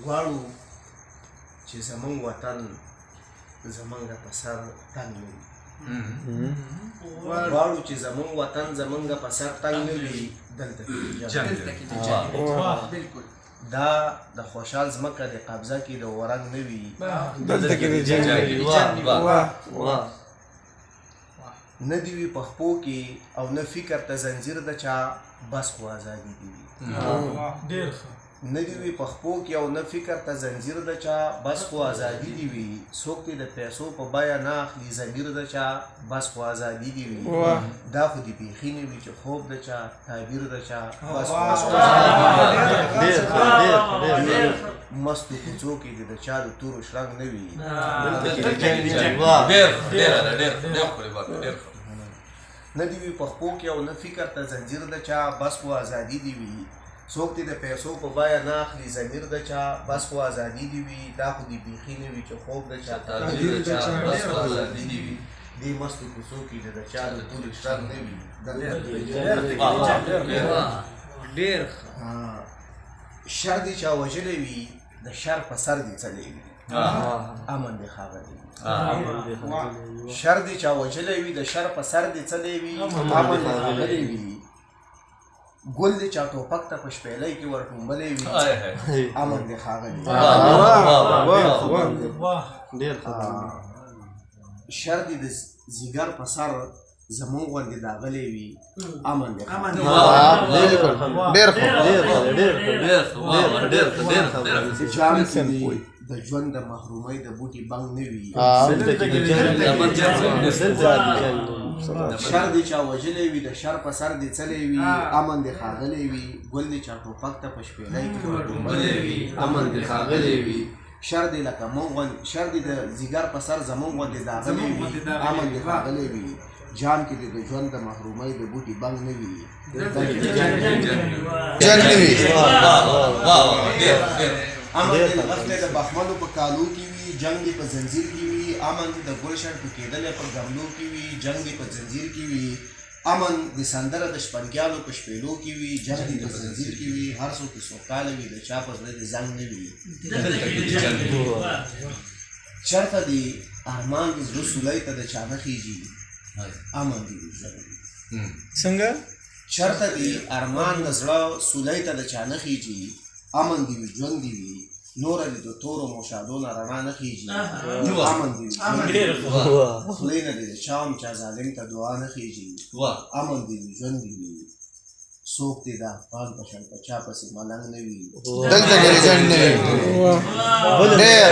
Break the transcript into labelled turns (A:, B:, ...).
A: غواړو چې زمونږ وطن زمونږ په سر تنګ نه وي. غواړو چې زمونږ وطن زمونږ په سر تنګ نه وي. دلته بالکل دا د خوشحال ځمکه د قبضه کې د ورنګ نه وي.
B: دلته کې د جنګ
A: نه دی وي په خپو کې او نه فکر ته زنځیر د چا بس خو ازادي دي وي. نه دی وي په خپو کې او نه فکر ته زنځیر د چا بس خو ازادي دي وي. څوک دې د پیسو په بیه نه اخلي ضمیر د چا بس خو ازادي دي وي. دا خو دې بیخي نه وي چې خوب د چا تعبیر د چا بس خو مستو کوڅو کې د چا د تورو شرنګ نه وي. نه دی وي په خپو کې او نه فکر ته زنځیر د چا بس خو ازادي دي وي. څوک دې د پیسو په بیه نه اخلي ضمیر د چا بس خو ازادي دي وي. دا خو دې بیخي نه وي چې خوب د چا تعبیر د چا بس خو ازادي دي وي. دې مستو کوڅو کې د چا د تورو شرنګ نه وي. ډېر شر دې چا وژلی وي د شر په سر دې څلی وي. امن دې ښاغلی وي. شر دې چا وژلی وي د شر په سر دې څلی وي. امن دې ښاغلی وي. ګل دې چا ټوپک ته په شپېلۍ کې ور ټومبلی وي. امن دې ښاغلی وي. شر دې د ځیګر په سر زمونږ غوندې داغلی وي. امن دې ښاغلی د ژوند د محرومۍ د بوټي بنګ نه وي. شر دې چا وژلی وي د شر په سر دې څلی وي. امن دې ښاغلی وي. ګل دې چا ټوپک ته په شپېلۍ کې ورټومبلی وي. امن دې ښاغلی وي. شر دې لکه موږ شر دې د ځیګر په سر زمونږ غوندې داغلی وي. امن دې ښاغلی وي. جان کې دې د ژوند د محرومۍ د بوټي بنګ نه وي. امن دې د غفلې د بخملو په کالو کې وي. جنګ دې په زنځیر کې وي. امن دې د ګلشن ټوکېدلې په ګملو کې وي. جنګ دې په زنځیر کې وي. امن دې سندره د شپنګیانو په شپېلو کې وي. جنګ دې په زنځیر کې وي. هر څوک دې سوکاله وي د چا په زړه دې زنګ نه وي. چېرته دې ارمان دې زړه سولۍ ته د چا نه خېږي. امن دې ژوند وي.
B: څنګه
A: چېرته دې ارمان د زړه سولۍ ته د چا نه خېږي. امن دې وي ژوند دې وي. نوره دې د تورو مشاهدو نه رڼا نه خېږي. امن دې وي خولۍ نه دې د چا هم چا ظالم ته دعا نه خېږي. امن دې وي ژوند دې وي. څوک دې د افغان په شان په چا پسې ملنګ نه وي.
B: دلته کې جنګ نه وي. ډېر